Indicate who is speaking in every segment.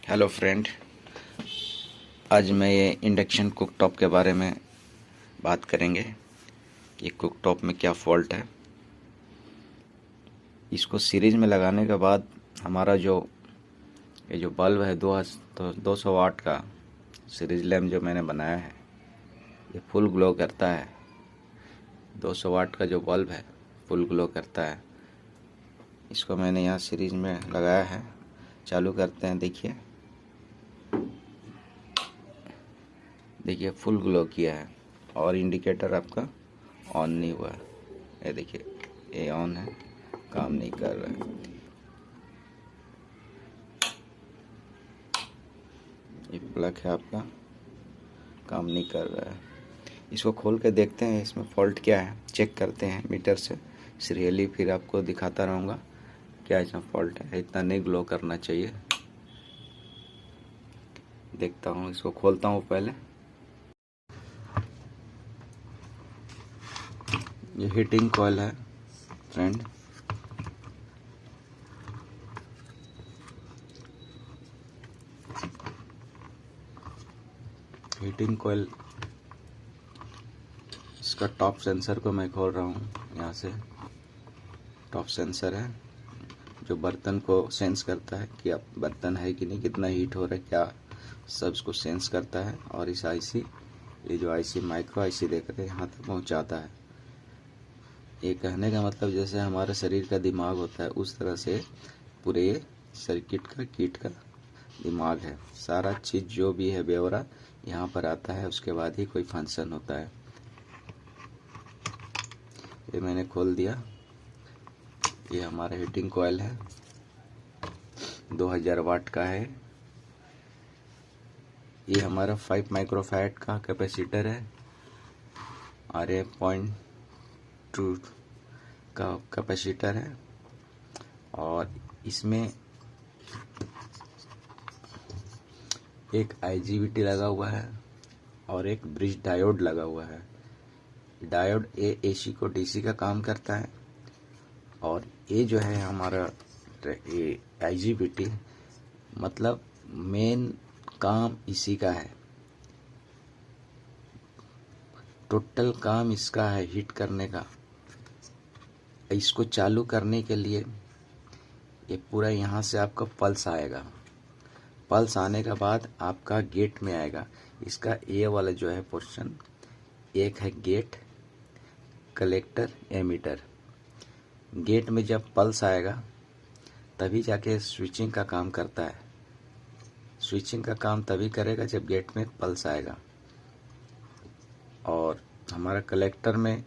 Speaker 1: Hello friend. आज मैं ये इंडक्शन कुकटॉप के बारे में बात करेंगे। ये कुकटॉप में क्या फॉल्ट है। इसको सीरीज में लगाने के बाद हमारा ये जो बल्ब है 200 वाट का सीरीज लैम्प जो मैंने बनाया है, ये फुल ग्लो करता है। 200 वाट का जो बल्ब है फुल ग्लो करता है। इसको मैंने यहाँ सीरीज में लगाया है। चालू करते हैं। देखिए फुल ग्लो किया है और इंडिकेटर आपका ऑन नहीं हुआ है। ये देखिए, ये ऑन है, काम नहीं कर रहा है। ये प्लग है आपका, काम नहीं कर रहा है। इसको खोल के देखते हैं इसमें फॉल्ट क्या है, चेक करते हैं मीटर से सीरियली, फिर आपको दिखाता रहूँगा क्या इसमें फॉल्ट है। इतना नहीं ग्लो करना चाहिए। देखता हूँ, इसको खोलता हूँ पहले। ये हीटिंग कॉइल है फ्रेंड। हीटिंग कॉइल, इसका टॉप सेंसर को मैं खोल रहा हूँ। यहाँ से टॉप सेंसर है जो बर्तन को सेंस करता है कि अब बर्तन है कि नहीं, कितना हीट हो रहा है, क्या सब इसको सेंस करता है। और इस आईसी, ये जो आईसी माइक्रो आईसी देख रहे हैं, यहाँ तक पहुँचाता है। ये कहने का मतलब जैसे हमारे शरीर का दिमाग होता है, उस तरह से पूरे सर्किट का किट का दिमाग है। सारा चीज़ जो भी है ब्यौरा यहाँ पर आता है, उसके बाद ही कोई फंक्शन होता है। ये मैंने खोल दिया। ये हमारा हीटिंग कॉइल है, 2000 वाट का है। ये हमारा 5 माइक्रोफैराड का कैपेसिटर है और ये 0.2 का कैपेसिटर है। और इसमें एक आईजीबीटी लगा हुआ है और एक ब्रिज डायोड लगा हुआ है। डायोड एसी को डीसी का काम करता है। और ये जो है हमारा ये आईजीबीटी, मतलब मेन काम इसी का है। टोटल काम इसका है हीट करने का। इसको चालू करने के लिए ये पूरा यहाँ से आपका पल्स आएगा। पल्स आने के बाद आपका गेट में आएगा। इसका ये वाला जो है पोर्शन, एक है गेट, कलेक्टर, एमीटर। गेट में जब पल्स आएगा तभी जाके स्विचिंग का काम करता है। स्विचिंग का काम तभी करेगा जब गेट में पल्स आएगा। और हमारा कलेक्टर में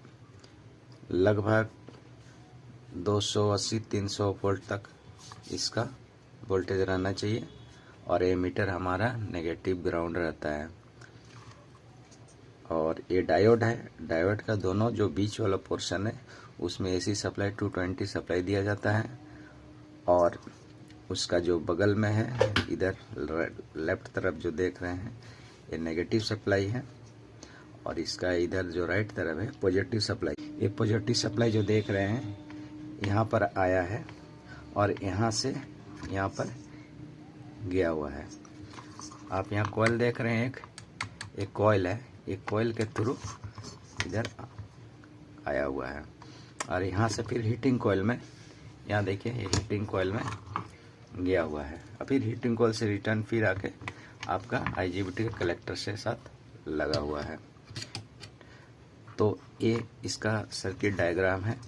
Speaker 1: लगभग 280-300 वोल्ट तक इसका वोल्टेज रहना चाहिए। और एमीटर हमारा नेगेटिव ग्राउंड रहता है। और ये डायोड है। डायोड का दोनों जो बीच वाला पोर्शन है उसमें एसी सप्लाई 220 सप्लाई दिया जाता है। और उसका जो बगल में है इधर लेफ्ट तरफ जो देख रहे हैं, ये नेगेटिव सप्लाई है। और इसका इधर जो राइट तरफ है पॉजिटिव सप्लाई। ये पॉजिटिव सप्लाई जो देख रहे हैं यहाँ पर आया है और यहाँ से यहाँ पर गया हुआ है। आप यहाँ कॉइल देख रहे हैं, एक कॉइल है, एक कॉइल के थ्रू इधर आया हुआ है। और यहाँ से फिर हीटिंग कॉइल में, यहाँ देखिए ये हीटिंग कॉइल में गया हुआ है। और फिर हीटिंग कॉइल से रिटर्न फिर आके आपका आईजीबीटी के कलेक्टर से साथ लगा हुआ है। तो ये इसका सर्किट डायग्राम है।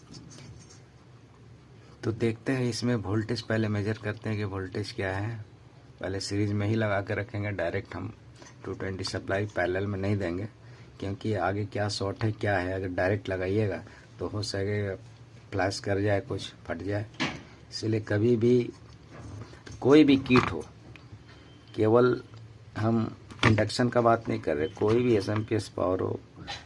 Speaker 1: तो देखते हैं इसमें वोल्टेज, पहले मेजर करते हैं कि वोल्टेज क्या है। पहले सीरीज में ही लगा के रखेंगे, डायरेक्ट हम 220 सप्लाई पैरेलल में नहीं देंगे, क्योंकि आगे क्या शॉर्ट है क्या है। अगर डायरेक्ट लगाइएगा तो हो सके फ्लैश कर जाए, कुछ फट जाए। इसलिए कभी भी कोई भी किट हो, केवल हम इंडक्शन का बात नहीं कर रहे, कोई भी एसएमपीएस पावर हो,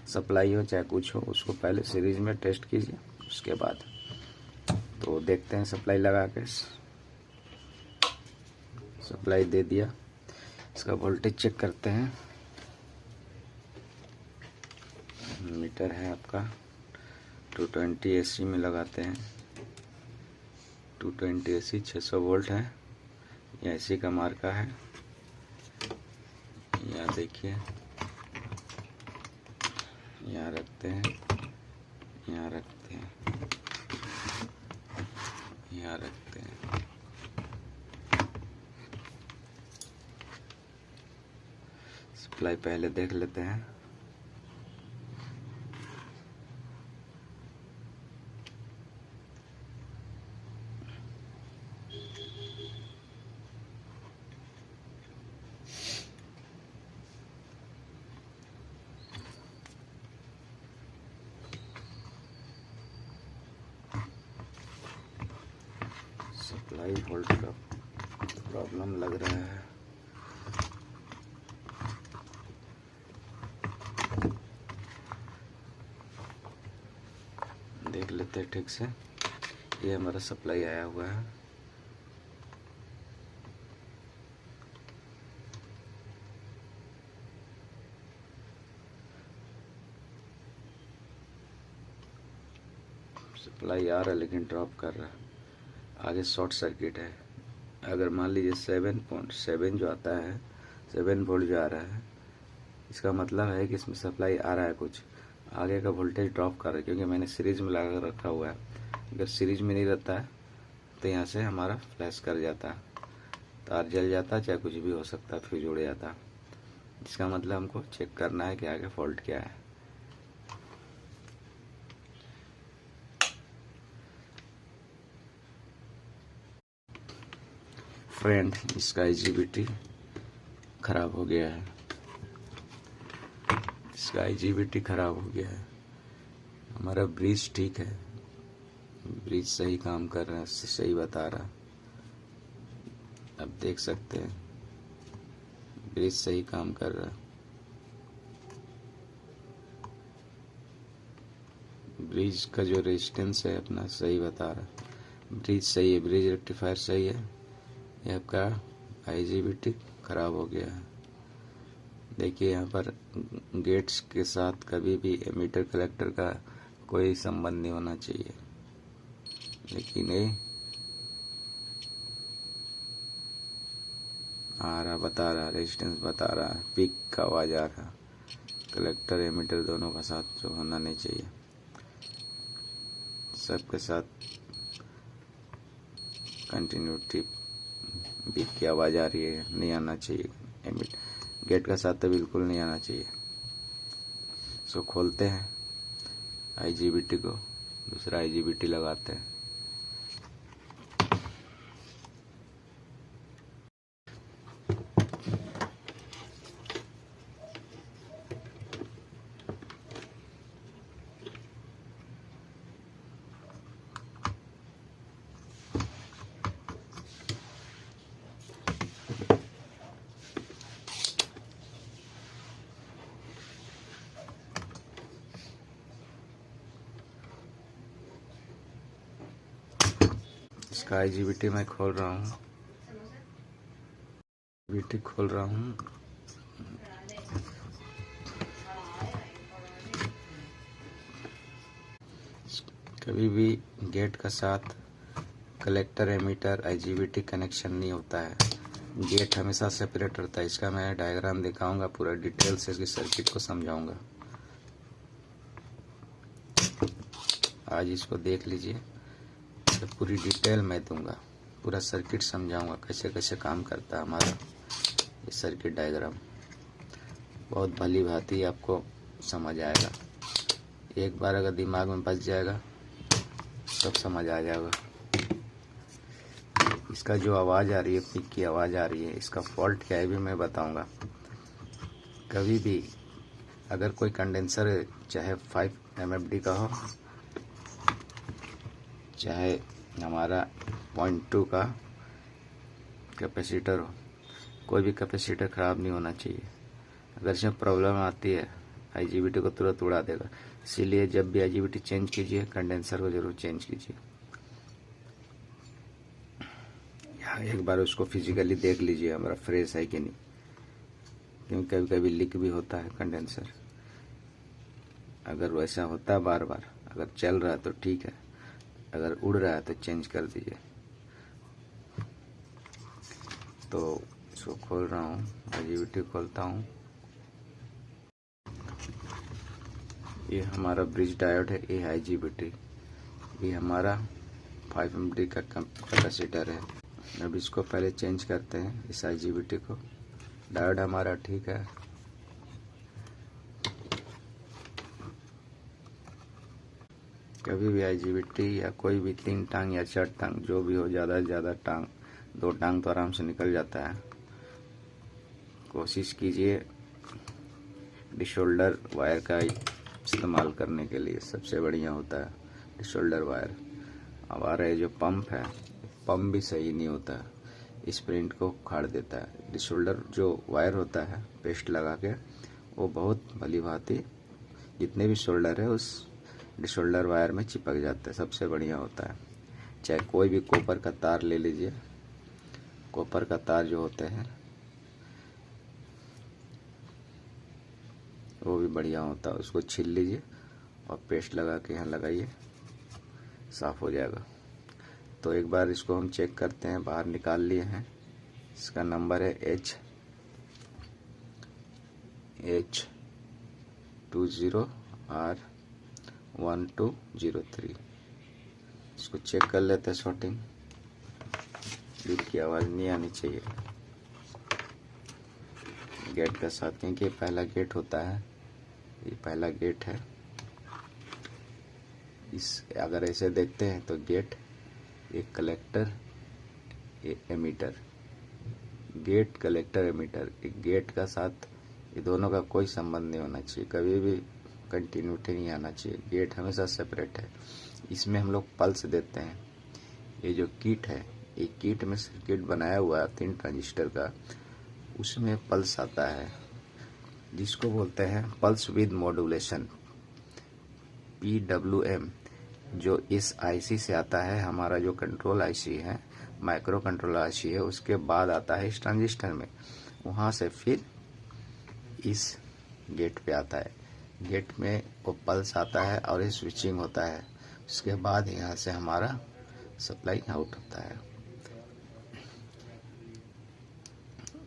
Speaker 1: सप्लाई हो, चाहे कुछ हो, उसको पहले सीरीज में टेस्ट कीजिए। उसके बाद तो देखते हैं। सप्लाई लगा के सप्लाई दे दिया, इसका वोल्टेज चेक करते हैं। मीटर है आपका 220 एसी में लगाते हैं। 220 एसी 600 वोल्ट है, ये एसी का मार्का है। यहाँ देखिए, यहाँ रखते हैं, यहाँ रखते हैं, यहाँ रखते हैं। सप्लाई पहले देख लेते हैं। सप्लाई वोल्ट का प्रॉब्लम लग रहा है। देख लेते हैं ठीक से। ये हमारा सप्लाई आया हुआ है। सप्लाई आ रहा है लेकिन ड्रॉप कर रहा है। आगे शॉर्ट सर्किट है। अगर मान लीजिए 7.7 जो आता है, 7 वोल्ट जो आ रहा है, इसका मतलब है कि इसमें सप्लाई आ रहा है, कुछ आगे का वोल्टेज ड्रॉप कर रहा है, क्योंकि मैंने सीरीज में लगा कर रखा हुआ है। अगर सीरीज में नहीं रहता है तो यहाँ से हमारा फ्लैश कर जाता है, तार जल जाता है, चाहे कुछ भी हो सकता है, फ्यूज उड़ जाता है। इसका मतलब हमको चेक करना है कि आगे फॉल्ट क्या है। फ्रेंड, इसका IGBT खराब हो गया है। इसका IGBT खराब हो गया है। हमारा ब्रिज ठीक है, ब्रिज सही काम कर रहा है, सही बता रहा। अब देख सकते हैं ब्रिज सही काम कर रहा है। ब्रिज का जो रेजिस्टेंस है अपना सही बता रहा। ब्रिज सही है, ब्रिज रेक्टिफायर सही है। ये आपका IGBT खराब हो गया है। देखिए यहाँ पर गेट्स के साथ कभी भी एमीटर कलेक्टर का कोई संबंध नहीं होना चाहिए, लेकिन ये आ रहा, बता रहा, रेजिस्टेंस बता रहा, पीक का आवाज आ रहा। कलेक्टर एमीटर दोनों का साथ जो होना नहीं चाहिए, सबके साथ कंटिन्यूटी बीप की आवाज आ रही है, नहीं आना चाहिए। गेट का साथ तो बिल्कुल नहीं आना चाहिए। इसको खोलते हैं, IGBT को, दूसरा IGBT लगाते हैं। इसका IGBT मैं खोल रहा हूँ, IGBT खोल रहा हूँ। कभी भी गेट का साथ कलेक्टर एमीटर IGBT कनेक्शन नहीं होता है। गेट हमेशा सेपरेट रहता है। इसका मैं डायग्राम दिखाऊंगा, पूरा डिटेल से इसकी सर्किट को समझाऊंगा। आज इसको देख लीजिए, तो पूरी डिटेल मैं दूंगा, पूरा सर्किट समझाऊंगा, कैसे कैसे काम करता है हमारा ये सर्किट डायग्राम। बहुत भली भांति आपको समझ आएगा। एक बार अगर दिमाग में बस जाएगा सब समझ आ जाएगा। इसका जो आवाज़ आ रही है, पिक की आवाज़ आ रही है, इसका फॉल्ट क्या है भी मैं बताऊंगा। कभी भी अगर कोई कंडेंसर चाहे 5 MFD का हो, चाहे हमारा 0.2 का कैपेसिटर हो, कोई भी कैपेसिटर ख़राब नहीं होना चाहिए। अगर इसमें प्रॉब्लम आती है IGBT को तुरंत उड़ा देगा। इसीलिए जब भी IGBT चेंज कीजिए, कंडेंसर को जरूर चेंज कीजिए। एक बार उसको फिजिकली देख लीजिए हमारा फ्रेश है कि नहीं, क्योंकि कभी कभी लीक भी होता है कंडेंसर। अगर वैसा होता है बार बार, अगर चल रहा है तो ठीक है, अगर उड़ रहा है तो चेंज कर दीजिए। तो इसको खोल रहा हूँ, IGBT खोलता हूँ। ये हमारा ब्रिज डायोड है, ये IGBT। ये हमारा 5 एम्पी का कैपेसिटर है। अब इसको पहले चेंज करते हैं, इस IGBT को। डायोड हमारा ठीक है। कभी भी IGBT या कोई भी 3 टांग या 4 टांग जो भी हो, ज़्यादा से ज़्यादा टांग 2 टांग तो आराम से निकल जाता है। कोशिश कीजिए डिशोल्डर वायर का इस्तेमाल करने के लिए, सबसे बढ़िया होता है डिशोल्डर वायर। हमारा ये जो पंप है, पंप भी सही नहीं होता है, स्प्रिंट को उखाड़ देता है। डिशोल्डर जो वायर होता है पेस्ट लगा के, वो बहुत भली भांति जितने भी शोल्डर है उस डिशोल्डर वायर में चिपक जाता है, सबसे बढ़िया होता है। चाहे कोई भी कॉपर का तार ले लीजिए, कॉपर का तार जो होते हैं वो भी बढ़िया होता है। उसको छील लीजिए और पेस्ट लगा के यहाँ लगाइए, साफ हो जाएगा। तो एक बार इसको हम चेक करते हैं, बाहर निकाल लिए हैं। इसका नंबर है H20R1203। इसको चेक कर लेते हैं शॉर्टिंग। बीप की आवाज़ नहीं आनी चाहिए गेट का साथ, क्योंकि पहला गेट होता है, ये पहला गेट है। अगर ऐसे देखते हैं तो गेट, एक कलेक्टर, एक एमीटर, गेट कलेक्टर एमीटर, एक गेट का साथ ये दोनों का कोई संबंध नहीं होना चाहिए, कभी भी कंटिन्यूटी नहीं आना चाहिए। गेट हमेशा सेपरेट है। इसमें हम लोग पल्स देते हैं। ये जो किट है, ये किट में सर्किट बनाया हुआ है 3 ट्रांजिस्टर का, उसमें पल्स आता है जिसको बोलते हैं पल्स विद मॉड्यूलेशन, PWM, जो इस IC से आता है। हमारा जो कंट्रोल IC है, माइक्रो कंट्रोल IC है, उसके बाद आता है इस ट्रांजिस्टर में, वहाँ से फिर इस गेट पे आता है। गेट में वो पल्स आता है और ये स्विचिंग होता है। उसके बाद यहाँ से हमारा सप्लाई आउट होता है।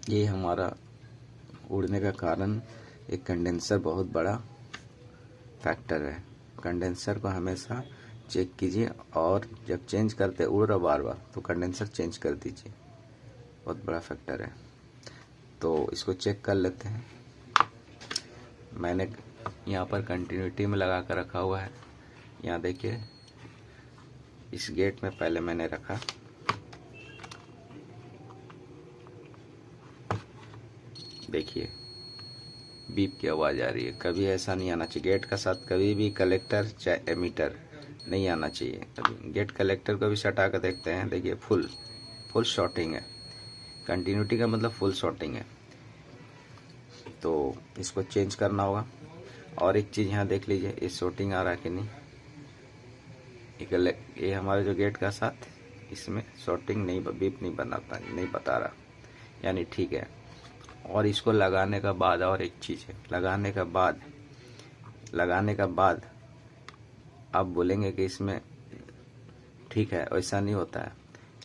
Speaker 1: ये हमारा उड़ने का कारण एक कंडेंसर बहुत बड़ा फैक्टर है। कंडेंसर को हमेशा चेक कीजिए, और जब चेंज करते उड़ रहा बार बार तो कंडेंसर चेंज कर दीजिए, बहुत बड़ा फैक्टर है। तो इसको चेक कर लेते हैं। मैंने यहाँ पर कंटिन्यूटी में लगा कर रखा हुआ है। यहाँ देखिए, इस गेट में पहले मैंने रखा, देखिए बीप की आवाज़ आ रही है। कभी ऐसा नहीं आना चाहिए। गेट का साथ कभी भी कलेक्टर चाहे एमीटर नहीं आना चाहिए। अभी गेट कलेक्टर को भी सटा कर देखते हैं, देखिए फुल शॉर्टिंग है। कंटिन्यूटी का मतलब फुल शॉर्टिंग है, तो इसको चेंज करना होगा। और एक चीज़ यहाँ देख लीजिए, ये शॉर्टिंग आ रहा है कि नहीं। ये हमारे जो गेट का साथ, इसमें शॉर्टिंग नहीं, बीप नहीं बनाता, नहीं बता रहा, यानी ठीक है। और इसको लगाने का बाद, और एक चीज़ है, लगाने का बाद आप बोलेंगे कि इसमें ठीक है, ऐसा नहीं होता है।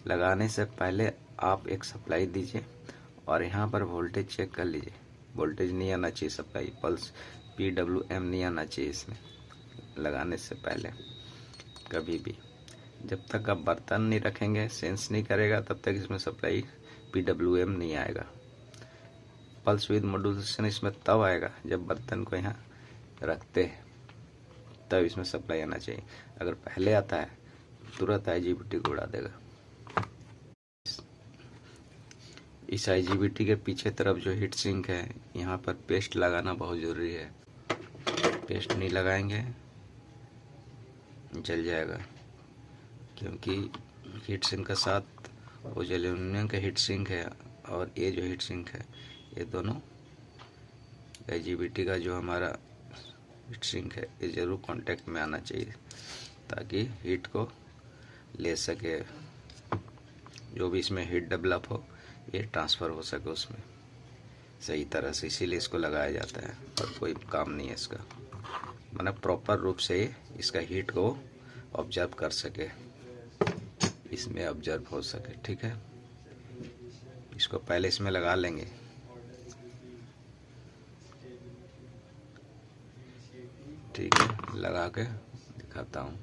Speaker 1: लगाने से पहले आप एक सप्लाई दीजिए और यहाँ पर वोल्टेज चेक कर लीजिए। वोल्टेज नहीं आना चाहिए, सप्लाई पल्स PWM नहीं आना चाहिए इसमें लगाने से पहले कभी भी। जब तक आप बर्तन नहीं रखेंगे, सेंस नहीं करेगा, तब तक इसमें सप्लाई PWM नहीं आएगा। पल्स विद मॉड्यूलेशन इसमें तब आएगा जब बर्तन को यहाँ रखते हैं, तब इसमें सप्लाई आना चाहिए। अगर पहले आता है तुरंत IGBT को उड़ा देगा। इस IGBT के पीछे तरफ जो हीट सिंक है, यहाँ पर पेस्ट लगाना बहुत ज़रूरी है। पेस्ट नहीं लगाएंगे जल जाएगा, क्योंकि हीट सिंक के साथ वो जो एल्यूमिनियम का हीट सिंक है और ये जो हीट सिंक है, ये दोनों IGBT का जो हमारा हीट सिंक है, ये ज़रूर कांटेक्ट में आना चाहिए ताकि हीट को ले सके। जो भी इसमें हीट डेवलप हो, ये ट्रांसफ़र हो सके उसमें सही तरह से, इसीलिए इसको लगाया जाता है। और कोई काम नहीं है इसका, मतलब प्रॉपर रूप से इसका हीट को ऑब्जर्व कर सके, इसमें ऑब्जर्व हो सके। ठीक है, इसको पहले इसमें लगा लेंगे। ठीक है, लगा के दिखाता हूँ।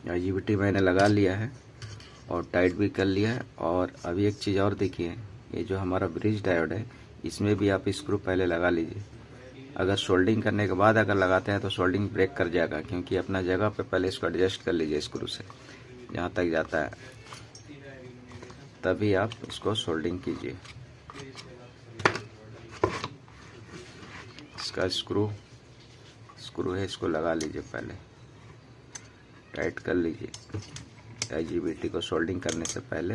Speaker 1: IGBT मैंने लगा लिया है और टाइट भी कर लिया है। और अभी एक चीज़ और देखिए, ये जो हमारा ब्रिज डायोड है इसमें भी आप स्क्रू पहले लगा लीजिए। अगर सोल्डिंग करने के बाद अगर लगाते हैं तो सोल्डिंग ब्रेक कर जाएगा, क्योंकि अपना जगह पे पहले इसको एडजस्ट कर लीजिए स्क्रू से जहाँ तक जाता है, तभी आप इसको सोल्डिंग कीजिए। इसका स्क्रू है, इसको लगा लीजिए, पहले टाइट कर लीजिए। IGBT को सोल्डिंग करने से पहले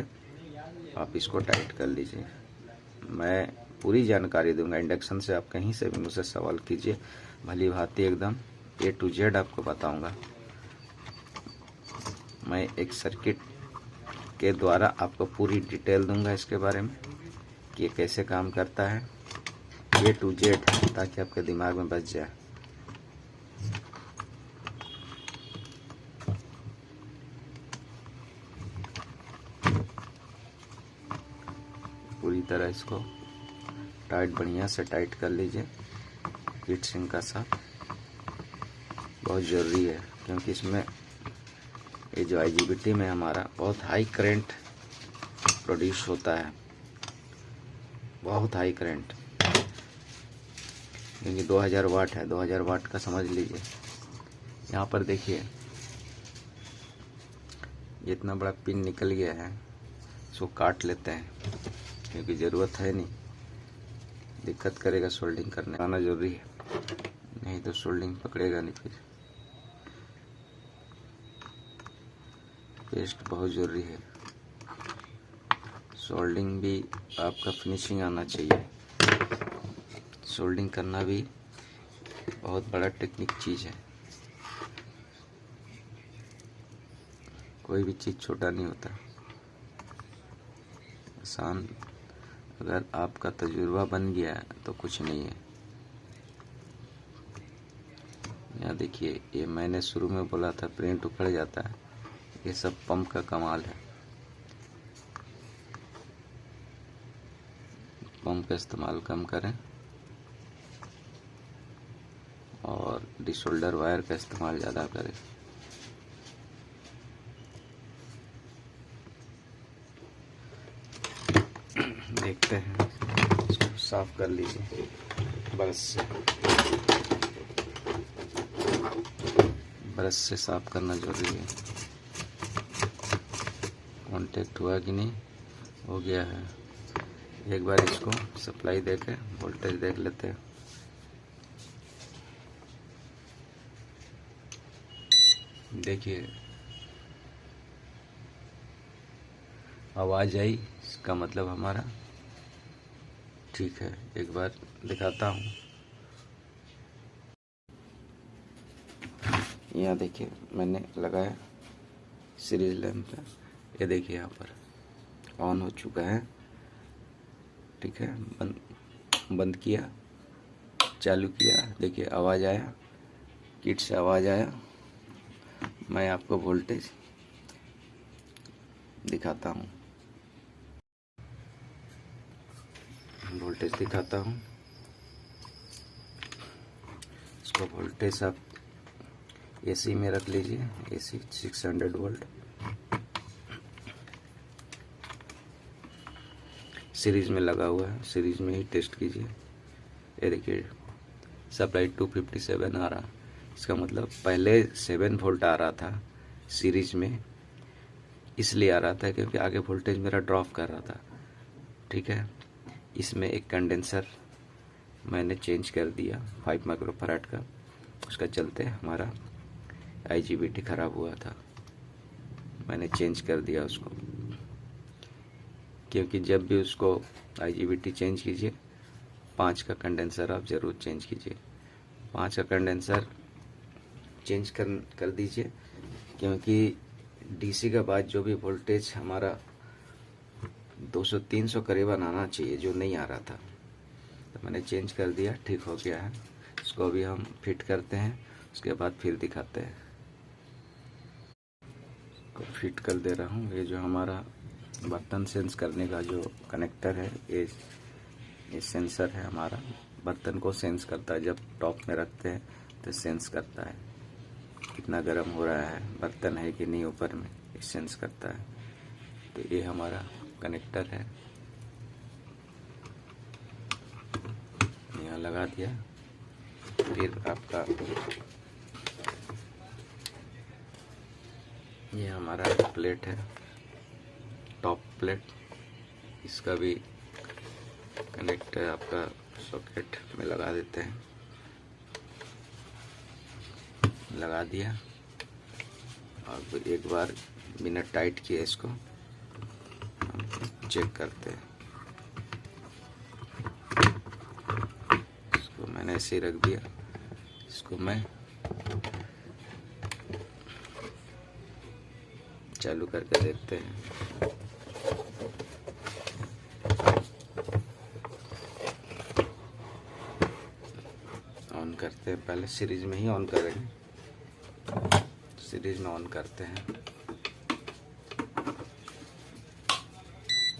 Speaker 1: आप इसको टाइट कर लीजिए। मैं पूरी जानकारी दूंगा इंडक्शन से, आप कहीं से भी मुझसे सवाल कीजिए, भली भांति एकदम A to Z आपको बताऊंगा। मैं एक सर्किट के द्वारा आपको पूरी डिटेल दूंगा इसके बारे में कि ये कैसे काम करता है, A to Z, ताकि आपके दिमाग में बच जाए। पूरी तरह इसको टाइट, बढ़िया से टाइट कर लीजिए। हीट सिंक का साथ बहुत ज़रूरी है, क्योंकि इसमें ये जो IGBT में हमारा बहुत हाई करंट प्रोड्यूस होता है, बहुत हाई करंट, क्योंकि 2000 वाट है। 2000 वाट का समझ लीजिए। यहाँ पर देखिए जितना बड़ा पिन निकल गया है इसको काट लेते हैं, क्योंकि ज़रूरत है नहीं, दिक्कत करेगा सोल्डिंग करने, आना जरूरी है, नहीं तो सोल्डिंग पकड़ेगा नहीं। फिर पेस्ट बहुत ज़रूरी है, सोल्डिंग भी आपका फिनिशिंग आना चाहिए। सोल्डिंग करना भी बहुत बड़ा टेक्निक चीज़ है, कोई भी चीज़ छोटा नहीं होता, आसान। अगर आपका तजुर्बा बन गया है तो कुछ नहीं है। यहाँ देखिए, ये मैंने शुरू में बोला था प्रिंट उखड़ जाता है, ये सब पंप का कमाल है। पंप का इस्तेमाल कम करें और डिशोल्डर वायर का इस्तेमाल ज़्यादा करें। देखते हैं, इसको साफ कर लीजिए ब्रश से। ब्रश से साफ करना जरूरी है। कांटेक्ट हुआ कि नहीं, हो गया है। एक बार इसको सप्लाई देके वोल्टेज देख लेते हैं। देखिए आवाज़ आई, इसका मतलब हमारा ठीक है। एक बार दिखाता हूँ। यहाँ देखिए मैंने लगाया सीरीज लैंप पे, ये देखिए यहाँ पर ऑन हो चुका है, ठीक है। बंद किया, चालू किया, देखिए आवाज़ आया, किट से आवाज़ आया। मैं आपको वोल्टेज दिखाता हूँ, इसको वोल्टेज आप AC में रख लीजिए, AC 600 वोल्ट। सीरीज में लगा हुआ है, सीरीज में ही टेस्ट कीजिए। ये देखिए सप्लाई 257 आ रहा, इसका मतलब पहले 7 वोल्ट आ रहा था सीरीज में, इसलिए आ रहा था क्योंकि आगे वोल्टेज मेरा ड्रॉप कर रहा था, ठीक है। इसमें एक कंडेंसर मैंने चेंज कर दिया 5 माइक्रोफैराड का, उसका चलते हमारा IGBT खराब हुआ था, मैंने चेंज कर दिया उसको। क्योंकि जब भी उसको IGBT चेंज कीजिए 5 का कंडेंसर आप ज़रूर चेंज कीजिए। 5 का कंडेंसर चेंज कर दीजिए, क्योंकि DC के बाद जो भी वोल्टेज हमारा 200-300 करीबन आना चाहिए, जो नहीं आ रहा था, तो मैंने चेंज कर दिया, ठीक हो गया है। इसको अभी हम फिट करते हैं, उसके बाद फिर दिखाते हैं। को फिट कर दे रहा हूँ। ये जो हमारा बर्तन सेंस करने का जो कनेक्टर है, ये सेंसर है हमारा बर्तन को सेंस करता है। जब टॉप में रखते हैं तो सेंस करता है कितना गर्म हो रहा है, बर्तन है कि नहीं ऊपर में, ये सेंस करता है। तो ये हमारा कनेक्टर है, यहाँ लगा दिया। फिर आपका ये हमारा प्लेट है, टॉप प्लेट, इसका भी कनेक्टर आपका सॉकेट में लगा देते हैं। लगा दिया और एक बार बिना टाइट किए इसको हम चेक करते हैं। इसको मैंने ऐसे ही रख दिया, इसको मैं चालू करके देखते हैं। ऑन करते हैं, पहले सीरीज में ही ऑन करेंगे, सीरीज में ऑन करते हैं।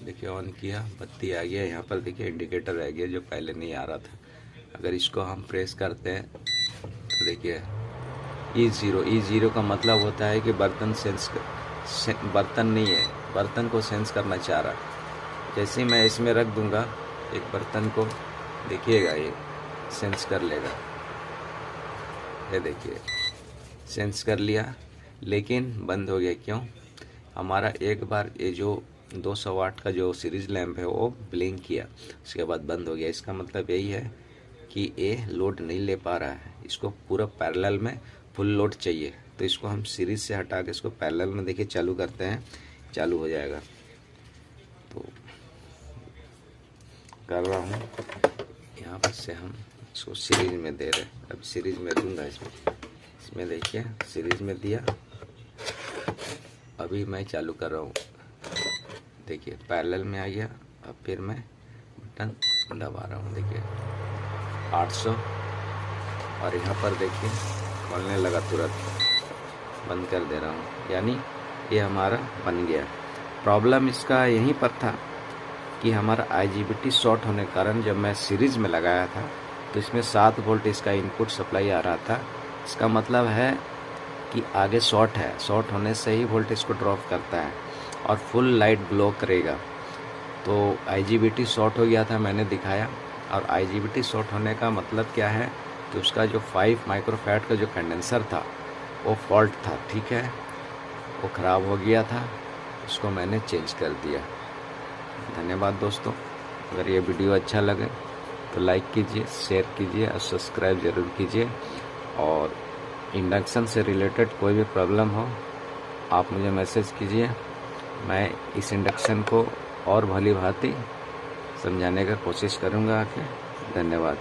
Speaker 1: देखिए ऑन किया, बत्ती आ गया, यहाँ पर देखिए इंडिकेटर आ गया जो पहले नहीं आ रहा था। अगर इसको हम प्रेस करते हैं तो देखिए E0 का मतलब होता है कि बर्तन बर्तन नहीं है, बर्तन को सेंस करना चाह रहा है। जैसे ही मैं इसमें रख दूंगा एक बर्तन को, देखिएगा ये सेंस कर लेगा। ये देखिए सेंस कर लिया, लेकिन बंद हो गया। क्यों? हमारा एक बार ये जो 200 वाट का जो सीरीज लैंप है वो ब्लिंक किया, उसके बाद बंद हो गया। इसका मतलब यही है कि ये लोड नहीं ले पा रहा है, इसको पूरा पैरेलल में फुल लोड चाहिए। तो इसको हम सीरीज से हटा के इसको पैरेलल में देखिए चालू करते हैं, चालू हो जाएगा। तो कर रहा हूँ, यहाँ पर से हम इसको सीरीज में दे रहे हैं। अब सीरीज में दूंगा, इसमें देखिए सीरीज में दिया, अभी मैं चालू कर रहा हूँ। देखिए पैरेलल में आ गया। अब फिर मैं बटन दबा रहा हूँ, देखिए 800, और यहाँ पर देखिए खोलने लगा, तुरंत बंद कर दे रहा हूँ। यानी ये हमारा बन गया। प्रॉब्लम इसका यहीं पर था कि हमारा IGBT शॉर्ट होने के कारण जब मैं सीरीज में लगाया था तो इसमें 7 वोल्ट इसका इनपुट सप्लाई आ रहा था। इसका मतलब है कि आगे शॉर्ट है, शॉर्ट होने से ही वोल्टेज को ड्रॉप करता है और फुल लाइट ग्लो करेगा। तो IGBT शॉर्ट हो गया था, मैंने दिखाया। और IGBT शॉर्ट होने का मतलब क्या है कि उसका जो 5 माइक्रोफैराड का जो कंडेंसर था वो फॉल्ट था, ठीक है, वो ख़राब हो गया था, उसको मैंने चेंज कर दिया। धन्यवाद दोस्तों। अगर ये वीडियो अच्छा लगे तो लाइक कीजिए, शेयर कीजिए और सब्सक्राइब ज़रूर कीजिए। और इंडक्शन से रिलेटेड कोई भी प्रॉब्लम हो आप मुझे मैसेज कीजिए, मैं इस इंडक्शन को और भली भांति समझाने का कोशिश करूँगा आके। धन्यवाद।